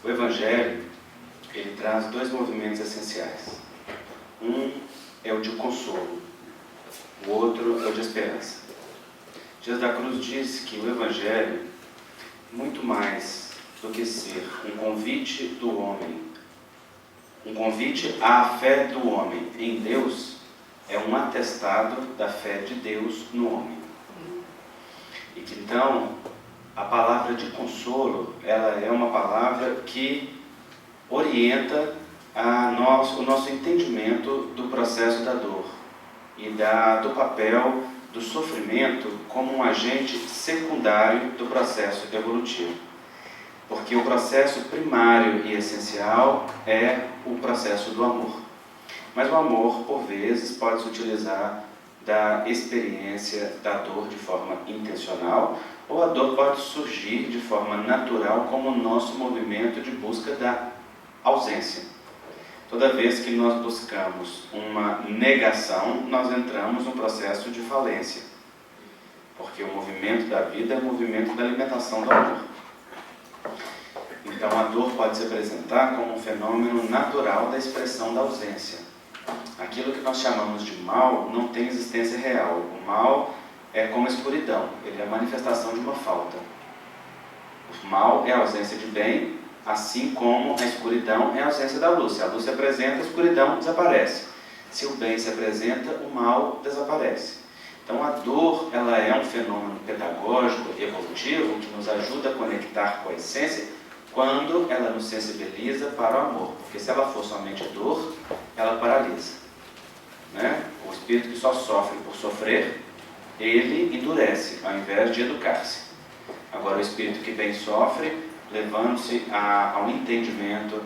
O Evangelho, ele traz dois movimentos essenciais. Um é o de consolo, o outro é o de esperança. Dias da Cruz diz que o Evangelho, muito mais do que ser um convite do homem, um convite à fé do homem em Deus, é um atestado da fé de Deus no homem. E que então, a palavra de consolo, ela é uma palavra que orienta o nosso entendimento do processo da dor e do papel do sofrimento como um agente secundário do processo evolutivo. Porque o processo primário e essencial é o processo do amor. Mas o amor, por vezes, pode se utilizar da experiência da dor de forma intencional, ou a dor pode surgir de forma natural como o nosso movimento de busca da ausência. Toda vez que nós buscamos uma negação, nós entramos num processo de falência. Porque o movimento da vida é o movimento da alimentação do amor. Então a dor pode se apresentar como um fenômeno natural da expressão da ausência. Aquilo que nós chamamos de mal não tem existência real. O mal é como a escuridão, ele é a manifestação de uma falta. O mal é a ausência de bem, assim como a escuridão é a ausência da luz. Se a luz se apresenta, a escuridão desaparece. Se o bem se apresenta, o mal desaparece. Então a dor, ela é um fenômeno pedagógico, evolutivo, que nos ajuda a conectar com a essência, quando ela nos sensibiliza para o amor. Porque se ela for somente dor, ela paralisa. O espírito que só sofre por sofrer, ele endurece, ao invés de educar-se. Agora, o espírito que bem sofre, levando-se ao entendimento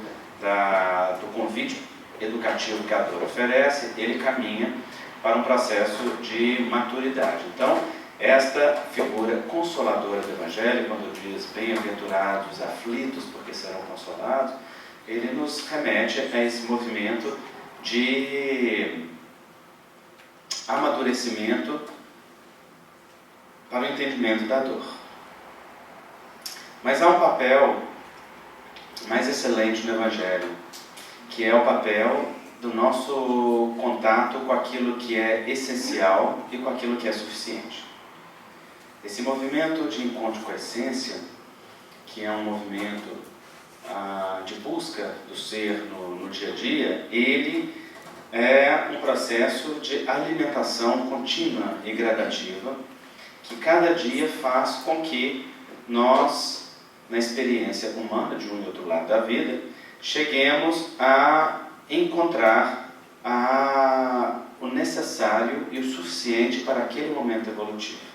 do convite educativo que a dor oferece, ele caminha para um processo de maturidade. Então, esta figura consoladora do Evangelho, quando diz bem-aventurados os aflitos, porque serão consolados, ele nos remete a esse movimento de amadurecimento para o entendimento da dor. Mas há um papel mais excelente no Evangelho, que é o papel do nosso contato com aquilo que é essencial e com aquilo que é suficiente. Esse movimento de encontro com a essência, que é um movimento de busca do ser no dia a dia, ele é um processo de alimentação contínua e gradativa, que cada dia faz com que nós, na experiência humana de um e outro lado da vida, cheguemos a encontrar o necessário e o suficiente para aquele momento evolutivo.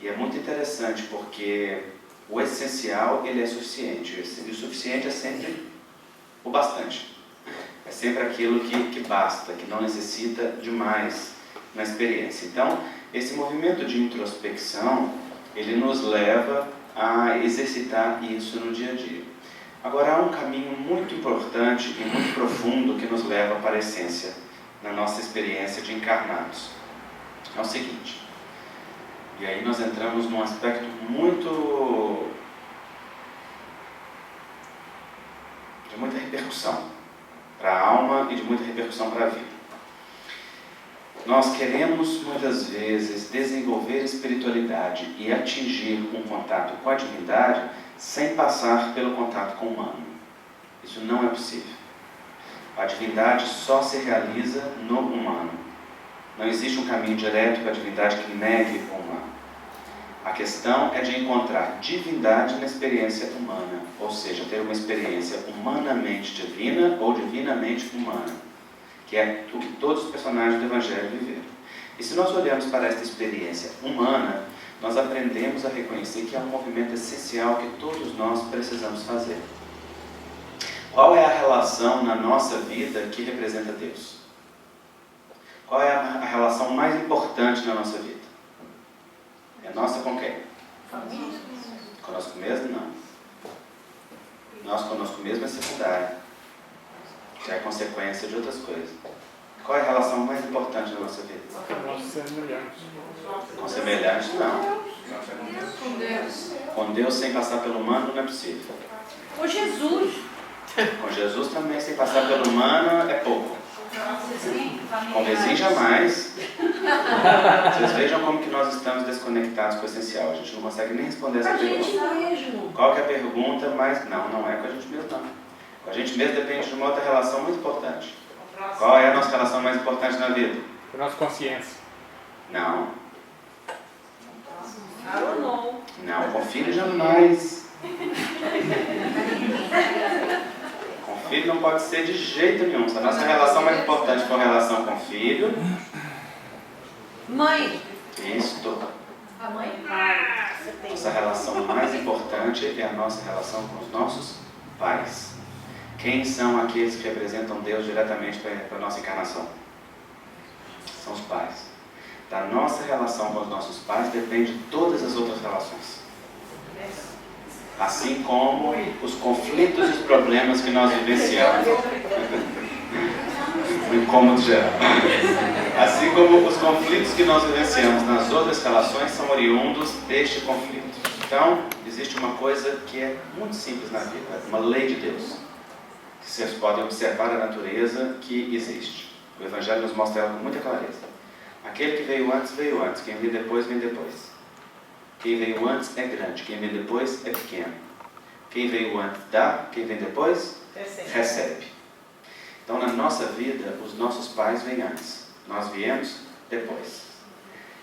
E é muito interessante porque o essencial, ele é suficiente, e o suficiente é sempre o bastante. É sempre aquilo que basta, que não necessita de mais na experiência. Então, esse movimento de introspecção, ele nos leva a exercitar isso no dia a dia. Agora, há um caminho muito importante e muito profundo que nos leva para a essência, na nossa experiência de encarnados. É o seguinte, e aí nós entramos num aspecto de muita repercussão para a alma e de muita repercussão para a vida. Nós queremos muitas vezes desenvolver espiritualidade e atingir um contato com a divindade sem passar pelo contato com o humano. Isso não é possível. A divindade só se realiza no humano. Não existe um caminho direto para a divindade que negue o humano. A questão é de encontrar divindade na experiência humana, ou seja, ter uma experiência humanamente divina ou divinamente humana, que é o que todos os personagens do Evangelho viveram. E se nós olharmos para esta experiência humana, nós aprendemos a reconhecer que é um movimento essencial que todos nós precisamos fazer. Qual é a relação na nossa vida que representa Deus? Qual é a relação mais importante na nossa vida? É nossa com quem? Família. Conosco mesmo? Não. Nós conosco mesmo é secundário. Já é consequência de outras coisas. Qual é a relação mais importante na nossa vida? Com nossos semelhantes. Com semelhantes, não. Com Deus. Com Deus sem passar pelo humano não é possível. Com Jesus. Com Jesus também, sem passar pelo humano, é pouco. Com o vizinho jamais. Vocês vejam como que nós estamos desconectados com o essencial. A gente não consegue nem responder essa pergunta. Mesmo. Qual que é a pergunta? Mas não é com a gente mesmo não. Com a gente mesmo depende de uma outra relação muito importante. Qual é a nossa relação mais importante na vida? Com a nossa consciência. Não. Não, com filho jamais. Com filho não pode ser de jeito nenhum. Se a nossa relação mais importante for a relação com filho... Mãe. Isto. A mãe? Nossa relação mais importante é a nossa relação com os nossos pais. Quem são aqueles que representam Deus diretamente para a nossa encarnação? São os pais. Da nossa relação com os nossos pais depende de todas as outras relações. Assim como os conflitos e os problemas que nós vivenciamos. O incômodo geral. Assim como os conflitos que nós vivenciamos nas outras relações são oriundos deste conflito. Então, existe uma coisa que é muito simples na vida, uma lei de Deus. Vocês podem observar a natureza que existe. O Evangelho nos mostra ela com muita clareza. Aquele que veio antes, veio antes. Quem vem depois, vem depois. Quem veio antes é grande. Quem vem depois é pequeno. Quem veio antes dá. Quem vem depois, recebe. Então, na nossa vida, os nossos pais vêm antes. Nós viemos depois.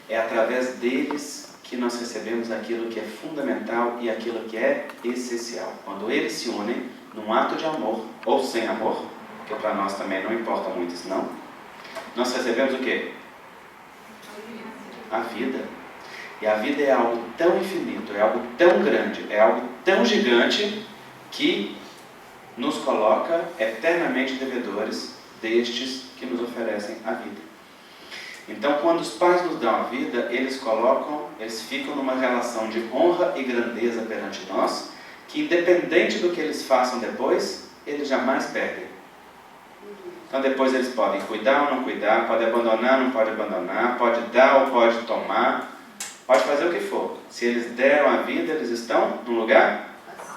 É através deles que nós recebemos aquilo que é fundamental e aquilo que é essencial. Quando eles se unem num ato de amor, ou sem amor, que para nós também não importa muito isso não, nós recebemos o quê? A vida. E a vida é algo tão infinito, é algo tão grande, é algo tão gigante que nos coloca eternamente devedores destes que nos oferecem a vida. Então, quando os pais nos dão a vida, eles ficam numa relação de honra e grandeza perante nós, que independente do que eles façam depois, eles jamais perdem. Então depois eles podem cuidar ou não cuidar, pode abandonar ou não pode abandonar, pode dar ou pode tomar, pode fazer o que for. Se eles deram a vida, eles estão num lugar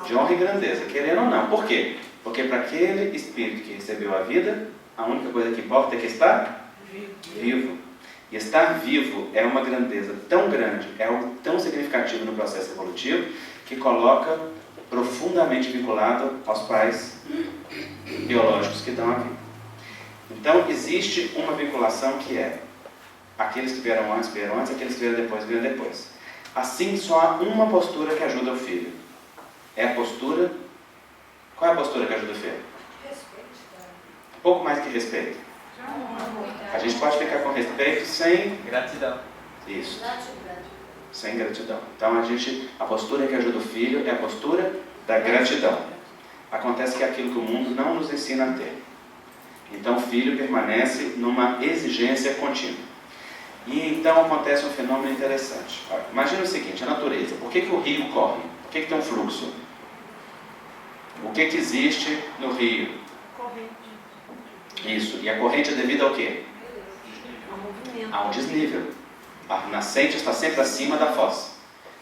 de honra e grandeza, querendo ou não. Por quê? Porque para aquele espírito que recebeu a vida, a única coisa que importa é que está vivo. E estar vivo é uma grandeza tão grande, é algo tão significativo no processo evolutivo, que coloca profundamente vinculado aos pais biológicos que dão a vida. Então, existe uma vinculação que é aqueles que vieram antes, aqueles que vieram depois. Assim, só há uma postura que ajuda o filho. É a postura... Qual é a postura que ajuda o filho? Um pouco mais que respeito. A gente pode ficar com respeito sem... Gratidão. Isso. Sem gratidão. Então, a postura que ajuda o filho é a postura da gratidão. Acontece que é aquilo que o mundo não nos ensina a ter. Então, o filho permanece numa exigência contínua. E então acontece um fenômeno interessante. Olha, imagina o seguinte, a natureza. Por que o rio corre? Por que tem um fluxo? O que existe no rio? Corrente. Isso. E a corrente é devida ao quê? A um desnível. A nascente está sempre acima da foz.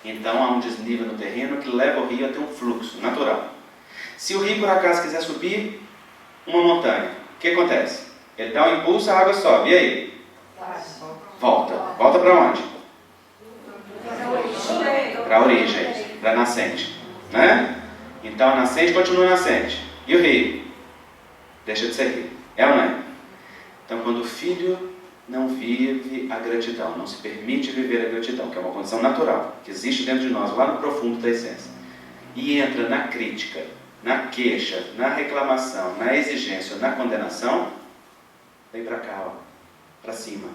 Então há um desnível no terreno que leva o rio a ter um fluxo natural. Se o rio por acaso quiser subir uma montanha, o que acontece? Ele dá um impulso, a água sobe. E aí? Volta. Volta para onde? Para a origem, para a nascente. Né? Então a nascente continua nascente. E o rio? Deixa de ser rio. É ou não é? Então quando o filho não vive a gratidão, não se permite viver a gratidão, que é uma condição natural, que existe dentro de nós, lá no profundo da essência, e entra na crítica, na queixa, na reclamação, na exigência, na condenação, vem para cá, para cima.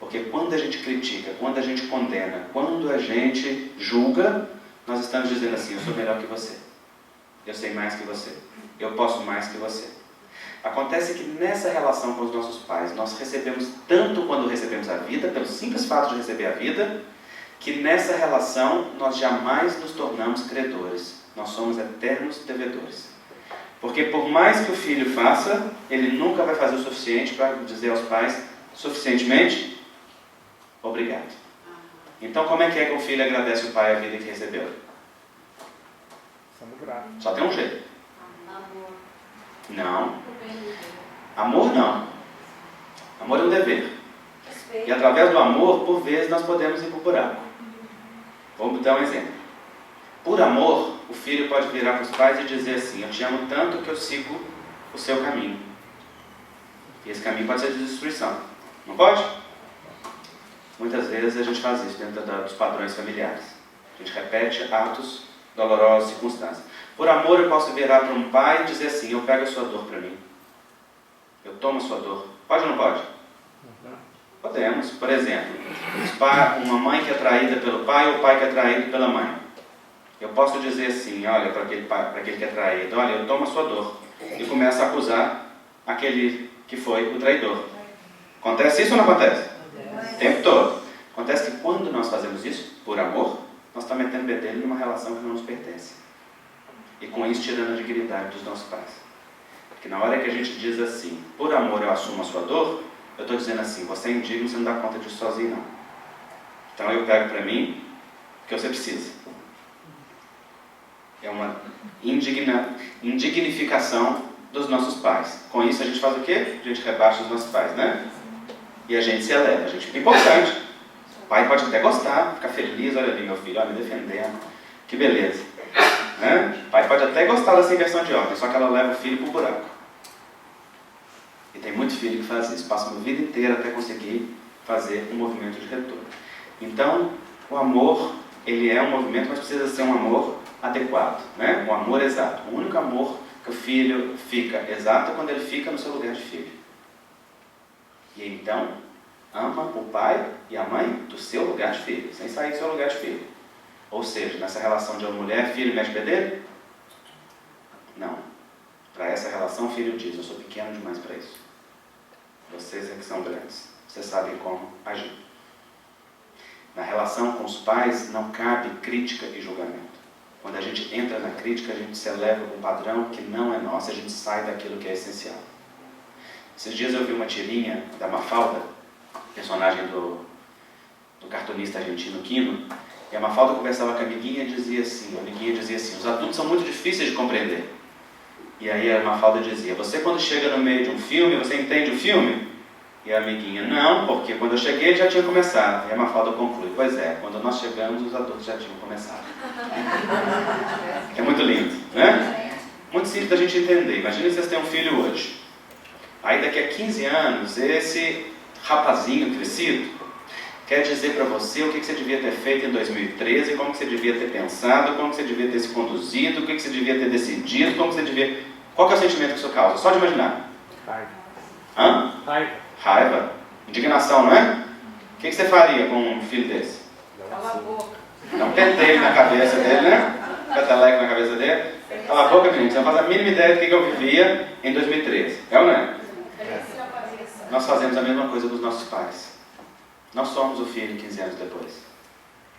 Porque quando a gente critica, quando a gente condena, quando a gente julga, nós estamos dizendo assim, eu sou melhor que você, eu sei mais que você, eu posso mais que você. Acontece que nessa relação com os nossos pais, nós recebemos tanto quando recebemos a vida, pelo simples fato de receber a vida, que nessa relação nós jamais nos tornamos credores. Nós somos eternos devedores. Porque por mais que o filho faça, ele nunca vai fazer o suficiente para dizer aos pais, suficientemente, obrigado. Então como é que o filho agradece o pai a vida que recebeu? Somos gratos. Só tem um jeito. Amor. Não. Amor não. Amor é um dever. Respeito. E através do amor, por vezes, nós podemos ir para o buraco. Vamos dar um exemplo. Por amor, o filho pode virar para os pais e dizer assim: eu te amo tanto que eu sigo o seu caminho. E esse caminho pode ser de destruição. Não pode? Muitas vezes a gente faz isso dentro dos padrões familiares. A gente repete atos dolorosos, circunstâncias. Por amor, eu posso virar para um pai e dizer assim: eu pego a sua dor para mim. Eu tomo a sua dor. Pode ou não pode? Podemos. Por exemplo, uma mãe que é traída pelo pai ou o pai que é traído pela mãe. Eu posso dizer assim, olha, para aquele que é traído: olha, eu tomo a sua dor. E começa a acusar aquele que foi o traidor. Acontece isso ou não acontece? O tempo todo. Acontece que quando nós fazemos isso, por amor, nós estamos metendo bedelho numa relação que não nos pertence. E com isso tirando a dignidade dos nossos pais. Porque na hora que a gente diz assim: por amor eu assumo a sua dor, eu estou dizendo assim: você é indigno, você não dá conta disso sozinho não. Então eu pego para mim porque você precisa. É uma indignificação dos nossos pais. Com isso a gente faz o quê? A gente rebaixa os nossos pais, né? E a gente se eleva, a gente fica importante. O pai pode até gostar, ficar feliz: olha ali meu filho, olha, me defendendo, que beleza, né? O pai pode até gostar dessa inversão de ordem, só que ela leva o filho para o buraco. E tem muito filho que faz isso, passa uma vida inteira até conseguir fazer um movimento de retorno. Então, o amor, ele é um movimento, mas precisa ser um amor adequado, né? Um amor exato. O único amor que o filho fica exato é quando ele fica no seu lugar de filho. E então, ama o pai e a mãe do seu lugar de filho, sem sair do seu lugar de filho. Ou seja, nessa relação de mulher, filho, mexe bedelho? Não. Para essa relação, o filho diz: eu sou pequeno demais para isso. Vocês é que são grandes. Vocês sabem como agir. Na relação com os pais, não cabe crítica e julgamento. Quando a gente entra na crítica, a gente se eleva para um padrão que não é nosso, a gente sai daquilo que é essencial. Esses dias eu vi uma tirinha da Mafalda, personagem do cartunista argentino Quino, e a Mafalda conversava com a amiguinha e dizia assim: os adultos são muito difíceis de compreender. E aí a Mafalda dizia: você quando chega no meio de um filme, você entende o filme? E a amiguinha: não, porque quando eu cheguei ele já tinha começado. E a Mafalda conclui: pois é, quando nós chegamos os adultos já tinham começado. É muito lindo, né? Muito simples da gente entender. Imagina se vocês têm um filho hoje. Aí daqui a 15 anos, esse rapazinho crescido quer dizer para você o que você devia ter feito em 2013, como que você devia ter pensado, como que você devia ter se conduzido, o que você devia ter decidido, como que você devia... Qual que é o sentimento que isso causa? Só de imaginar. Raiva. Hã? Raiva. Indignação, não é? O que você faria com um filho desse? Cala a boca. Dá um penteio na cabeça dele, né? Peteleco na cabeça dele. Cala a boca, menino. Você não faz a mínima ideia do que eu vivia em 2013. É ou não é? Nós fazemos a mesma coisa dos nossos pais. Nós somos o filho 15 anos depois.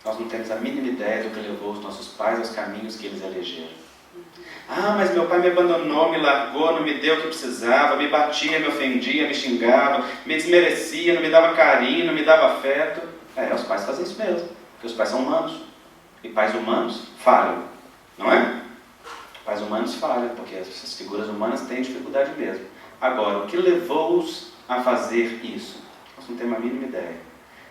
Nós não temos a mínima ideia do que levou os nossos pais aos caminhos que eles elegeram. Ah, mas meu pai me abandonou, me largou, não me deu o que precisava, me batia, me ofendia, me xingava, me desmerecia, não me dava carinho, não me dava afeto. Os pais fazem isso mesmo, porque os pais são humanos. E pais humanos falham, não é? Pais humanos falham, porque essas figuras humanas têm dificuldade mesmo. Agora, o que levou-os a fazer isso? Nós não temos a mínima ideia.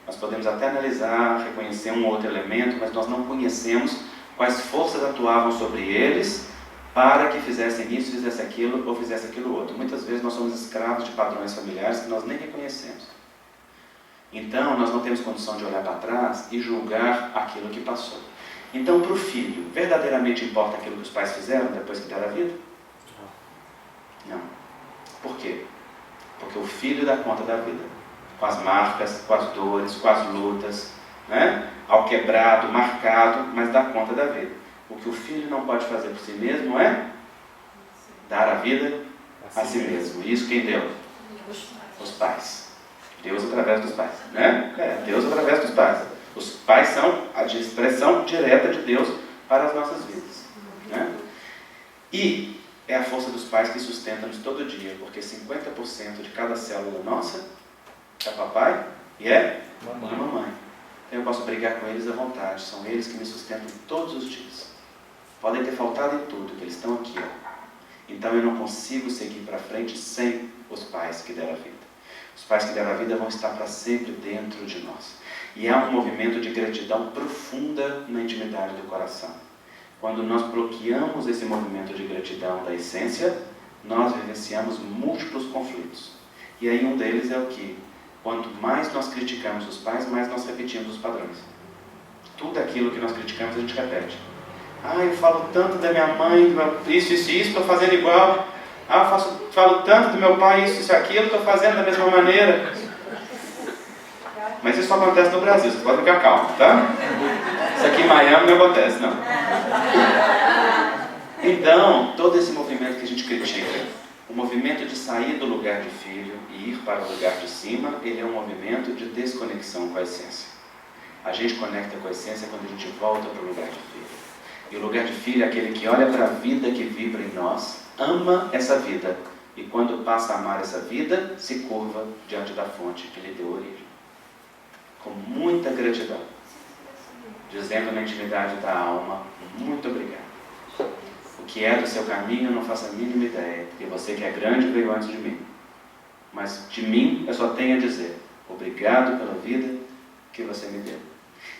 Nós podemos até analisar, reconhecer um ou outro elemento, mas nós não conhecemos quais forças atuavam sobre eles para que fizessem isso, fizessem aquilo ou fizessem aquilo outro. Muitas vezes nós somos escravos de padrões familiares que nós nem reconhecemos. Então, nós não temos condição de olhar para trás e julgar aquilo que passou. Então, para o filho, verdadeiramente importa aquilo que os pais fizeram depois que deram a vida? Não. Por quê? Porque o filho dá conta da vida. Com as marcas, com as dores, com as lutas, né? Ao quebrado, marcado, mas dá conta da vida. O que o filho não pode fazer por si mesmo é dar a vida a si mesmo. E isso quem deu? Os pais. Deus através dos pais, né? Deus através dos pais. Os pais são a expressão direta de Deus para as nossas vidas, né? E é a força dos pais que sustenta-nos todo dia, porque 50% de cada célula nossa é papai e é mamãe. Eu posso brigar com eles à vontade, são eles que me sustentam todos os dias. Podem ter faltado em tudo, que eles estão aqui. Ó. Então eu não consigo seguir para frente sem os pais que deram a vida. Os pais que deram a vida vão estar para sempre dentro de nós. E há um movimento de gratidão profunda na intimidade do coração. Quando nós bloqueamos esse movimento de gratidão da essência, nós vivenciamos múltiplos conflitos. E aí um deles é o que? Quanto mais nós criticamos os pais, mais nós repetimos os padrões. Tudo aquilo que nós criticamos, a gente repete. Eu falo tanto da minha mãe, isso, estou fazendo igual. Eu falo tanto do meu pai, isso, aquilo, estou fazendo da mesma maneira. Mas isso só acontece no Brasil, vocês podem ficar calmos, tá? Isso aqui em Miami não acontece, não. Então, todo esse movimento que a gente critica, o movimento de sair do lugar de filho e ir para o lugar de cima, ele é um movimento de desconexão com a essência. A gente conecta com a essência quando a gente volta para o lugar de filho. E o lugar de filho é aquele que olha para a vida que vibra em nós, ama essa vida, e quando passa a amar essa vida, se curva diante da fonte que lhe deu origem. Com muita gratidão, dizendo na intimidade da alma, muito obrigado. O que é do seu caminho eu não faço a mínima ideia, porque você que é grande veio antes de mim. Mas de mim eu só tenho a dizer, obrigado pela vida que você me deu.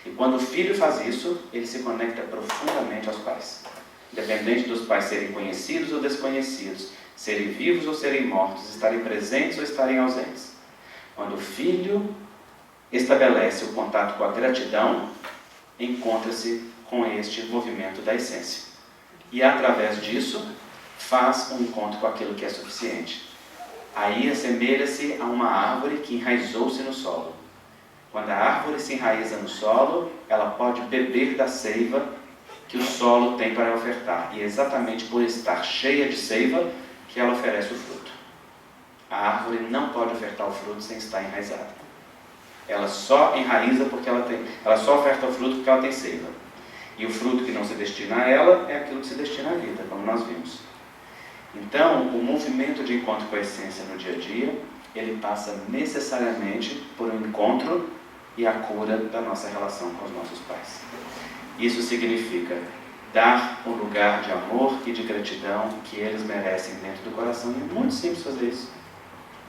E quando o filho faz isso, ele se conecta profundamente aos pais. Independente dos pais serem conhecidos ou desconhecidos, serem vivos ou serem mortos, estarem presentes ou estarem ausentes. Quando o filho estabelece o contato com a gratidão, encontra-se com este movimento da essência. E através disso, faz um encontro com aquilo que é suficiente. Aí assemelha-se a uma árvore que enraizou-se no solo. Quando a árvore se enraiza no solo, ela pode beber da seiva que o solo tem para ofertar. E é exatamente por estar cheia de seiva que ela oferece o fruto. A árvore não pode ofertar o fruto sem estar enraizada. Ela só enraiza porque ela só oferta o fruto porque ela tem seiva. E o fruto que não se destina a ela é aquilo que se destina à vida, como nós vimos. Então, o movimento de encontro com a essência no dia a dia, ele passa necessariamente por um encontro e a cura da nossa relação com os nossos pais. Isso significa dar um lugar de amor e de gratidão que eles merecem dentro do coração. E é muito simples fazer isso.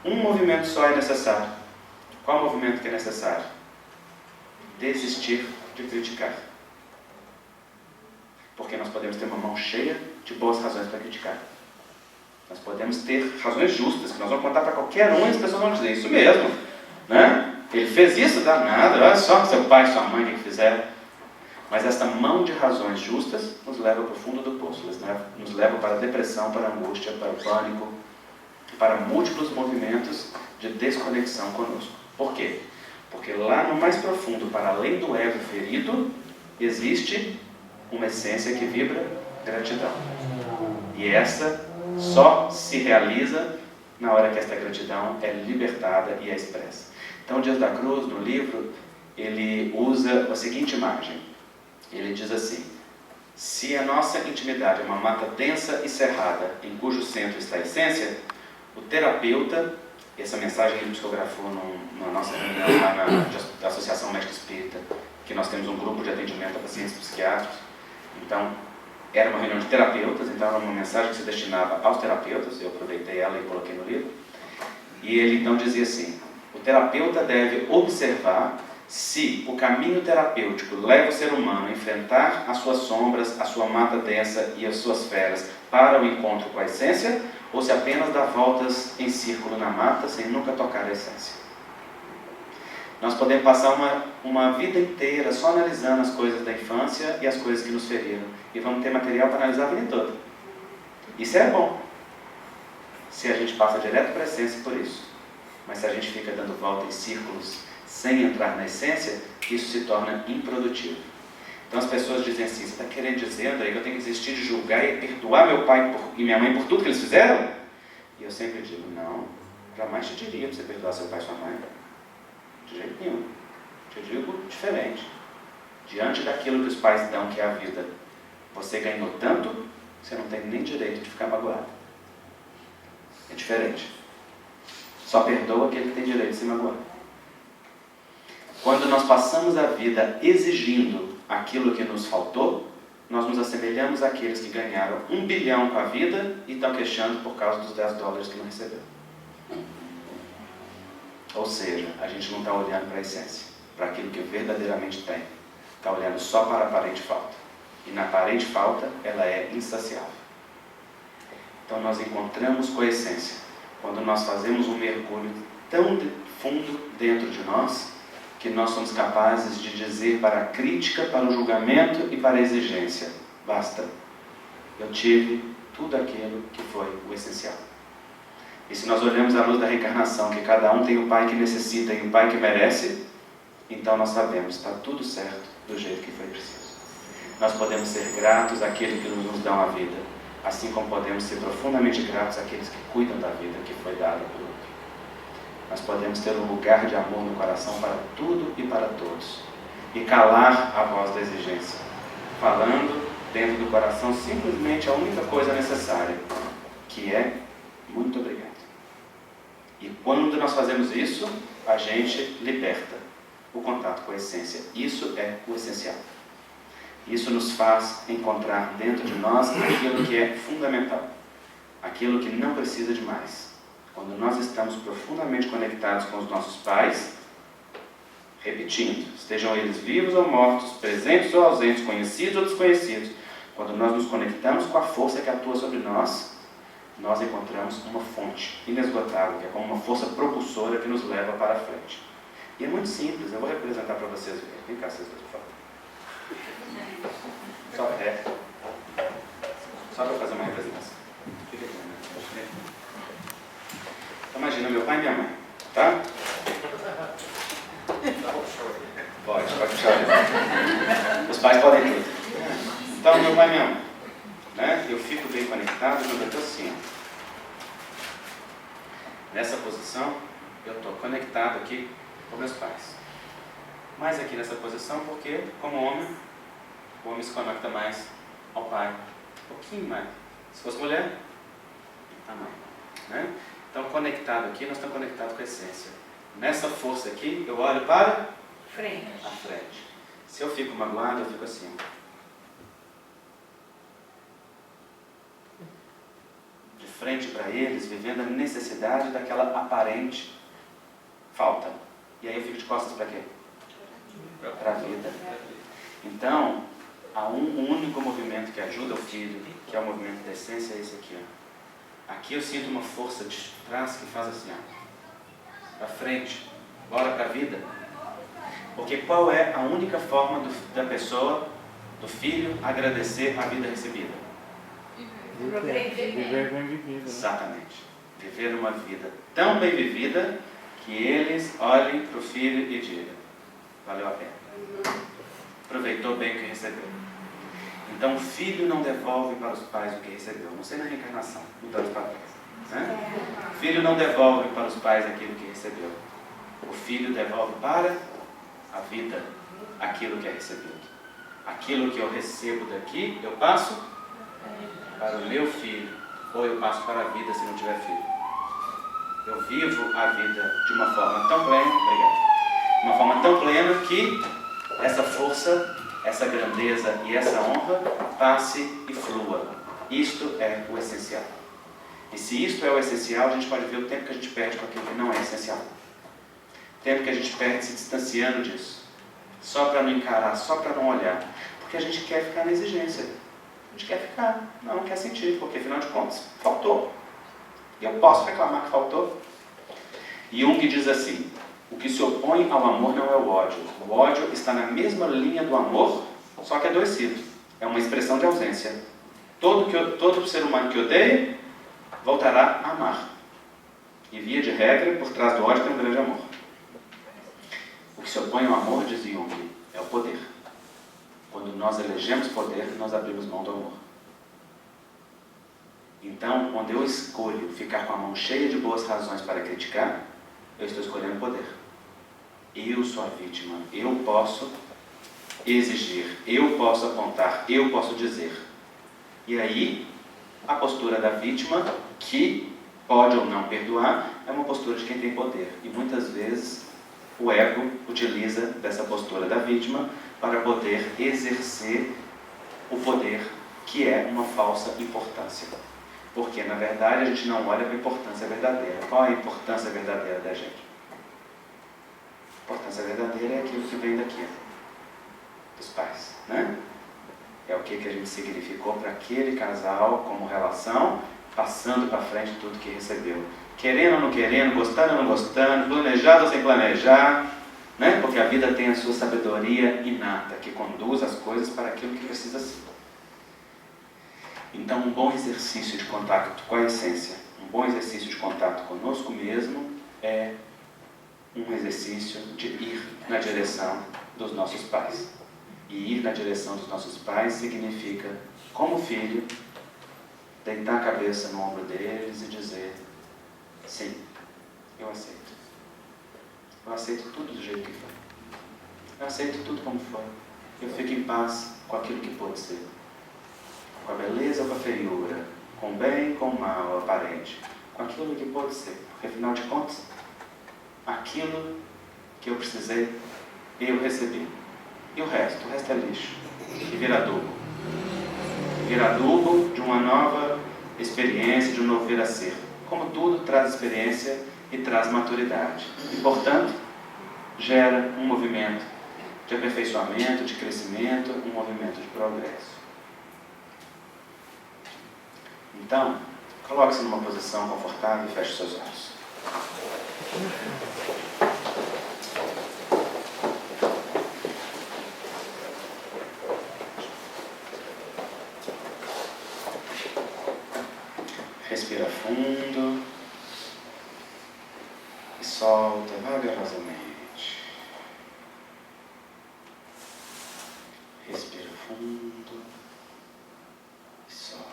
Um movimento só é necessário. Qual movimento que é necessário? Desistir de criticar. Porque nós podemos ter uma mão cheia de boas razões para criticar. Nós podemos ter razões justas, que nós vamos contar para qualquer um e as pessoas vão dizer, isso mesmo, né? Ele fez isso, dá nada, olha só seu pai e sua mãe que fizeram. Mas esta mão de razões justas nos leva para o fundo do poço, nos leva para a depressão, para a angústia, para o pânico, para múltiplos movimentos de desconexão conosco. Por quê? Porque lá no mais profundo, para além do ego ferido, existe uma essência que vibra gratidão. E essa só se realiza na hora que esta gratidão é libertada e é expressa. Então, Dias da Cruz, no livro, ele usa a seguinte imagem. Ele diz assim: se a nossa intimidade é uma mata densa e cerrada, em cujo centro está a essência, o terapeuta, essa mensagem ele psicografou na nossa reunião lá da Associação Médica Espírita, que nós temos um grupo de atendimento a pacientes psiquiátricos. Então, era uma reunião de terapeutas, então era uma mensagem que se destinava aos terapeutas, eu aproveitei ela e coloquei no livro. E ele então dizia assim: o terapeuta deve observar se o caminho terapêutico leva o ser humano a enfrentar as suas sombras, a sua mata densa e as suas feras para o encontro com a essência, ou se apenas dá voltas em círculo na mata sem nunca tocar a essência. Nós podemos passar uma vida inteira só analisando as coisas da infância e as coisas que nos feriram. E vamos ter material para analisar a vida toda. Isso é bom, se a gente passa direto para a essência por isso. Mas se a gente fica dando volta em círculos sem entrar na essência, isso se torna improdutivo. Então as pessoas dizem assim: você está querendo dizer, André, que eu tenho que desistir de julgar e perdoar meu pai e minha mãe por tudo que eles fizeram? E eu sempre digo: não, jamais te diria para você perdoar seu pai e sua mãe. De jeito nenhum. Te digo diferente. Diante daquilo que os pais dão, que é a vida, você ganhou tanto, você não tem nem direito de ficar magoado. É diferente. Só perdoa aquele que tem direito de se magoar. Quando nós passamos a vida exigindo aquilo que nos faltou, nós nos assemelhamos àqueles que ganharam 1 bilhão com a vida e estão queixando por causa dos $10 que não receberam. Ou seja, a gente não está olhando para a essência, para aquilo que verdadeiramente tem. Está olhando só para a aparente falta. E na aparente falta, ela é insaciável. Então nós encontramos com a essência quando nós fazemos um mergulho tão fundo dentro de nós, que nós somos capazes de dizer para a crítica, para o julgamento e para a exigência: basta, eu tive tudo aquilo que foi o essencial. E se nós olhamos à luz da reencarnação, que cada um tem o pai que necessita e o pai que merece, então nós sabemos, está tudo certo do jeito que foi preciso. Nós podemos ser gratos àqueles que nos dão a vida, assim como podemos ser profundamente gratos àqueles que cuidam da vida que foi dada por outro. Nós podemos ter um lugar de amor no coração para tudo e para todos, e calar a voz da exigência, falando dentro do coração simplesmente a única coisa necessária, que é muito obrigado. E quando nós fazemos isso, a gente liberta o contato com a essência. Isso é o essencial. Isso nos faz encontrar dentro de nós aquilo que é fundamental, aquilo que não precisa de mais. Quando nós estamos profundamente conectados com os nossos pais, repetindo, estejam eles vivos ou mortos, presentes ou ausentes, conhecidos ou desconhecidos, quando nós nos conectamos com a força que atua sobre nós, nós encontramos uma fonte inesgotável, que é como uma força propulsora que nos leva para a frente. E é muito simples, eu vou representar para vocês verem. Vem cá, vocês dois, por favor. Só para fazer uma representação. Fica aqui, né? Imagina meu pai e minha mãe, tá? Pode puxar. Os pais podem tudo. Então, meu pai e minha mãe, né? Eu fico bem conectado quando eu estou assim. Nessa posição, eu estou conectado aqui com meus pais. Mas aqui nessa posição, porque como homem, o homem se conecta mais ao pai. Um pouquinho mais. Se fosse mulher, tamanho, né? Então, conectado aqui, nós estamos conectados com a essência. Nessa força aqui, eu olho para frente. A frente. Se eu fico magoado, eu fico assim. De frente para eles, vivendo a necessidade daquela aparente falta. E aí eu fico de costas para quê? Para a vida. Então, há um único movimento que ajuda o filho, que é o movimento da essência, é esse aqui, ó. Aqui eu sinto uma força de trás que faz assim, ó, para frente, bora para a vida. Porque qual é a única forma da pessoa, do filho, agradecer a vida recebida? Viver bem vivido. Exatamente. Viver uma vida tão bem vivida que eles olhem para o filho e digam: valeu a pena. Aproveitou bem o que recebeu. Então o filho não devolve para os pais o que recebeu. Não sei na reencarnação, mudando os papéis. Né? O filho não devolve para os pais aquilo que recebeu. O filho devolve para a vida aquilo que é recebido. Aquilo que eu recebo daqui, eu passo para o meu filho. Ou eu passo para a vida se não tiver filho. Eu vivo a vida de uma forma tão plena, obrigado, de uma forma tão plena que essa força, essa grandeza e essa honra passe e flua. Isto é o essencial. E se isto é o essencial, a gente pode ver o tempo que a gente perde com aquilo que não é essencial. O tempo que a gente perde se distanciando disso. Só para não encarar, só para não olhar. Porque a gente quer ficar na exigência. A gente quer ficar, não quer sentir, porque afinal de contas, faltou. E eu posso reclamar que faltou. Jung diz assim: o que se opõe ao amor não é o ódio. O ódio está na mesma linha do amor, só que adoecido. É uma expressão de ausência. Todo ser humano que odeia, voltará a amar. E via de regra, por trás do ódio tem um grande amor. O que se opõe ao amor, diz Jung, é o poder. Quando nós elegemos poder, nós abrimos mão do amor. Então, quando eu escolho ficar com a mão cheia de boas razões para criticar, eu estou escolhendo poder. Eu sou a vítima. Eu posso exigir. Eu posso apontar. Eu posso dizer. E aí, a postura da vítima, que pode ou não perdoar, é uma postura de quem tem poder. E muitas vezes o ego utiliza dessa postura da vítima para poder exercer o poder, que é uma falsa importância. Porque, na verdade, a gente não olha para a importância verdadeira. Qual é a importância verdadeira da gente? A importância verdadeira é aquilo que vem daqui, dos pais, né? É o que a gente significou para aquele casal como relação, passando para frente tudo que recebeu. Querendo ou não querendo, gostando ou não gostando, planejado ou sem planejar, né? Porque a vida tem a sua sabedoria inata, que conduz as coisas para aquilo que precisa ser. Então, um bom exercício de contato com a essência, um bom exercício de contato conosco mesmo, é um exercício de ir na direção dos nossos pais. E ir na direção dos nossos pais significa, como filho, deitar a cabeça no ombro deles e dizer: sim, eu aceito. Eu aceito tudo do jeito que foi. Eu aceito tudo como foi. Eu fico em paz com aquilo que pode ser. Com a beleza ou com a feiura, com o bem, com o mal aparente, com aquilo que pode ser. Porque, afinal de contas, aquilo que eu precisei, eu recebi. E o resto é lixo. E vira adubo. Vira adubo de uma nova experiência, de um novo vir a ser. Como tudo traz experiência e traz maturidade. E, portanto, gera um movimento de aperfeiçoamento, de crescimento, um movimento de progresso. Então, coloque-se numa posição confortável e feche seus olhos. Respira fundo e solta vagarosamente. Respira fundo e solta.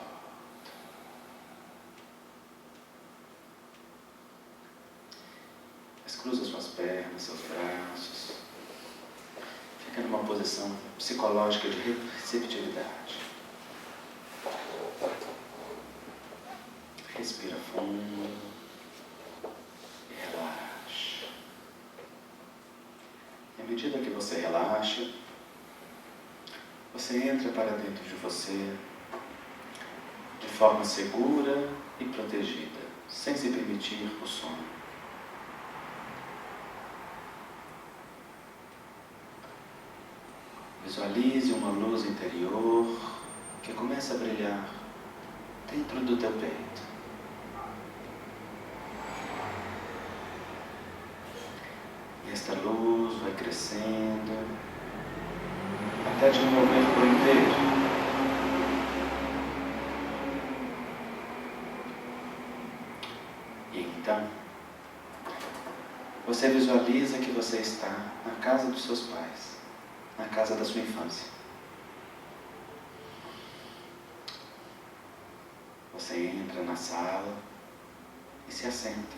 Cruza suas pernas, seus braços. Fica numa posição psicológica de receptividade. Respira fundo e relaxa. E à medida que você relaxa, você entra para dentro de você de forma segura e protegida, sem se permitir o sono. Visualize uma luz interior que começa a brilhar dentro do teu peito. E esta luz vai crescendo até te envolver por inteiro. E então, você visualiza que você está na casa dos seus pais, na casa da sua infância. Você entra na sala e se assenta,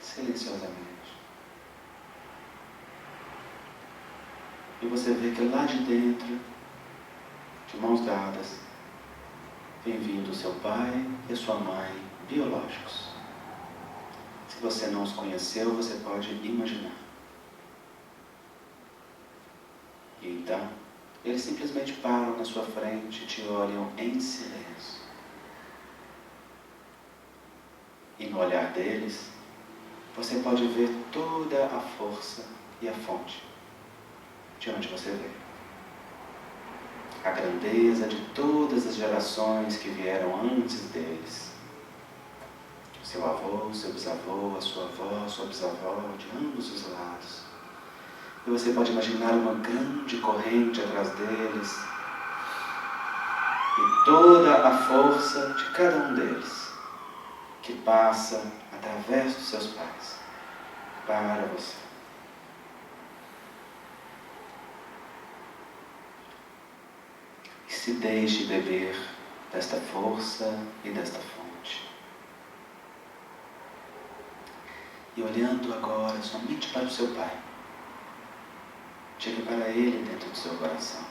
silenciosamente. E você vê que lá de dentro, de mãos dadas, vem vindo o seu pai e a sua mãe biológicos. Se você não os conheceu, você pode imaginar. E então, eles simplesmente param na sua frente e te olham em silêncio. E no olhar deles, você pode ver toda a força e a fonte de onde você veio. A grandeza de todas as gerações que vieram antes deles. Seu avô, seu bisavô, a sua avó, sua bisavó, de ambos os lados. E você pode imaginar uma grande corrente atrás deles. E toda a força de cada um deles, que passa através dos seus pais, para você. E se deixe beber desta força e desta fonte. E olhando agora somente para o seu pai, diga para ele dentro do seu coração: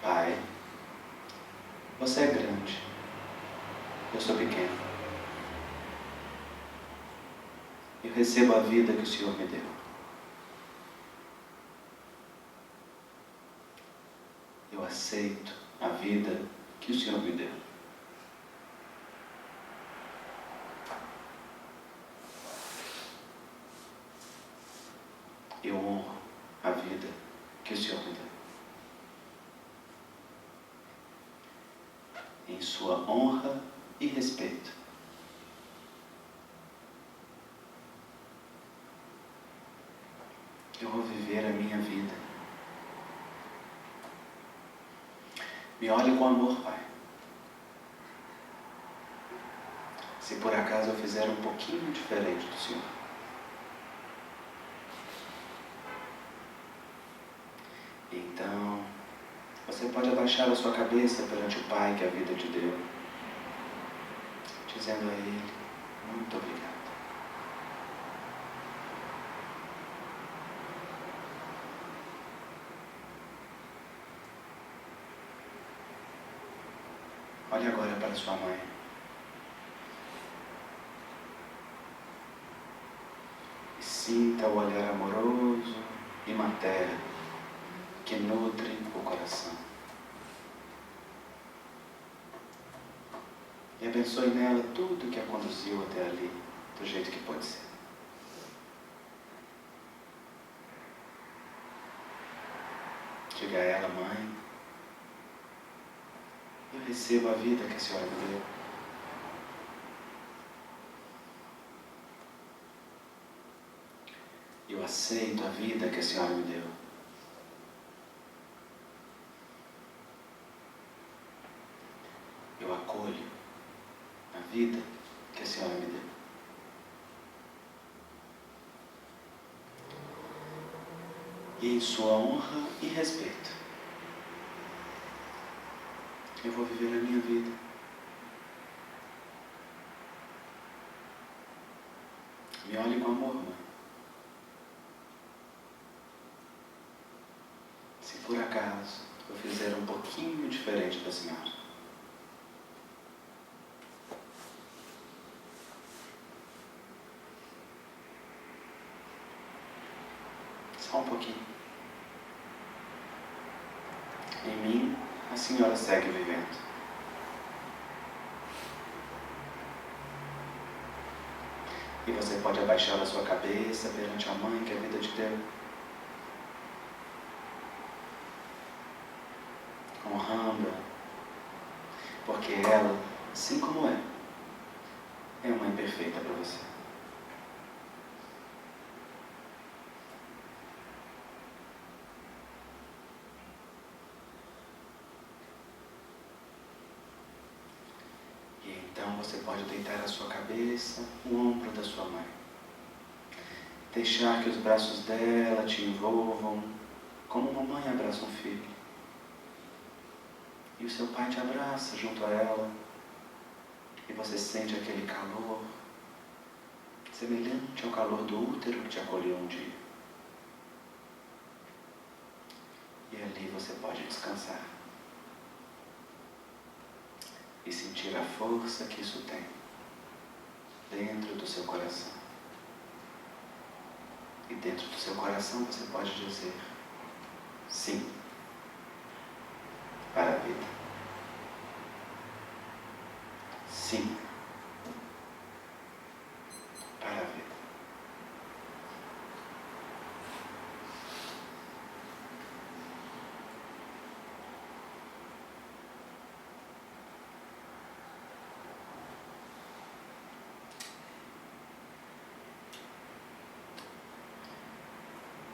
Pai, você é grande, eu sou pequeno. Eu recebo a vida que o Senhor me deu. Eu aceito a vida que o Senhor me deu. Eu honro a vida que o Senhor me deu. Em sua honra e respeito. Eu vou viver a minha vida. Me olhe com amor, Pai. Se por acaso eu fizer um pouquinho diferente do Senhor, então você pode abaixar a sua cabeça perante o Pai que a vida te deu, dizendo a Ele: muito obrigado. Olhe agora para sua mãe. E sinta o olhar amoroso e materno que nutre o coração. E abençoe nela tudo que a conduziu até ali, do jeito que pode ser. Diga a ela: mãe, eu recebo a vida que a senhora me deu. Eu aceito a vida que a senhora me deu. Eu acolho a vida que a senhora me deu. E em sua honra e respeito, eu vou viver a minha vida. Me olhe com amor, mãe. Se por acaso eu fizer um pouquinho diferente da senhora, só um pouquinho, em mim a senhora segue vivendo. E você pode abaixar a sua cabeça perante a mãe que a vida te deu, honrando-a, porque ela, assim como é uma mãe perfeita para você. Então você pode deitar a sua cabeça no ombro da sua mãe. Deixar que os braços dela te envolvam como uma mãe abraça um filho. E o seu pai te abraça junto a ela. E você sente aquele calor semelhante ao calor do útero que te acolheu um dia. E ali você pode descansar. E sentir a força que isso tem dentro do seu coração. E dentro do seu coração você pode dizer sim para a vida. Sim para a vida.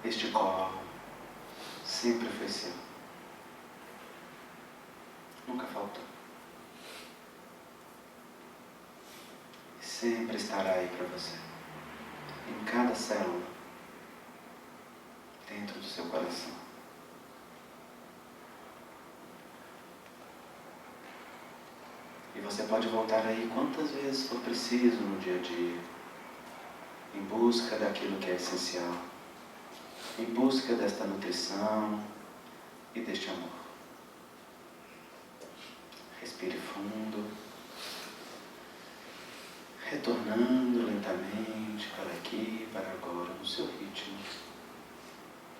Este colo sempre foi seu. Nunca faltou. E sempre estará aí para você. Em cada célula. Dentro do seu coração. E você pode voltar aí quantas vezes for preciso no dia a dia. Em busca daquilo que é essencial. Em busca desta nutrição e deste amor. Respire fundo, retornando lentamente para aqui, para agora, no seu ritmo,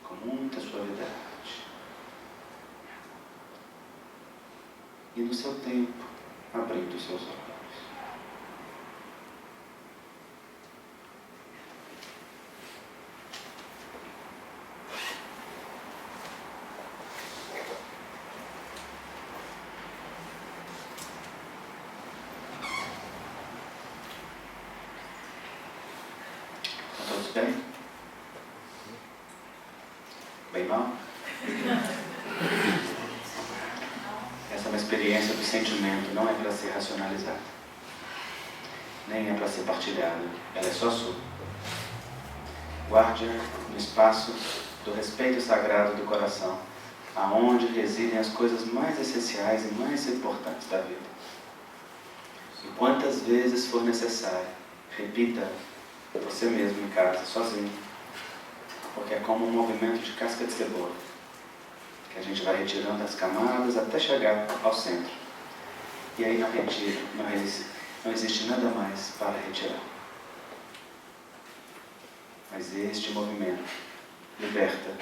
com muita suavidade. e no seu tempo, abrindo os seus olhos. Estão todos bem? Bem mal? Essa é uma experiência do sentimento, não é para ser racionalizada, nem é para ser partilhada, ela é só sua. Guarde-a no espaço do respeito sagrado do coração, aonde residem as coisas mais essenciais e mais importantes da vida. E quantas vezes for necessário, repita você mesmo em casa, sozinho, porque é como um movimento de casca de cebola, que a gente vai retirando as camadas até chegar ao centro. E aí não existe nada mais para retirar. Mas este movimento liberta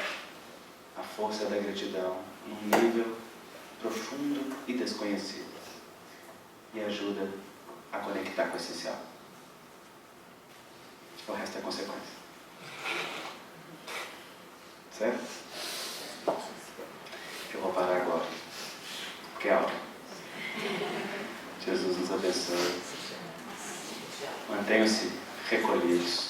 a força da gratidão num nível profundo e desconhecido e ajuda a conectar com o essencial. O resto é consequência. Certo? Eu vou parar agora, porque é hora. Jesus nos abençoe. Mantenham-se recolhidos.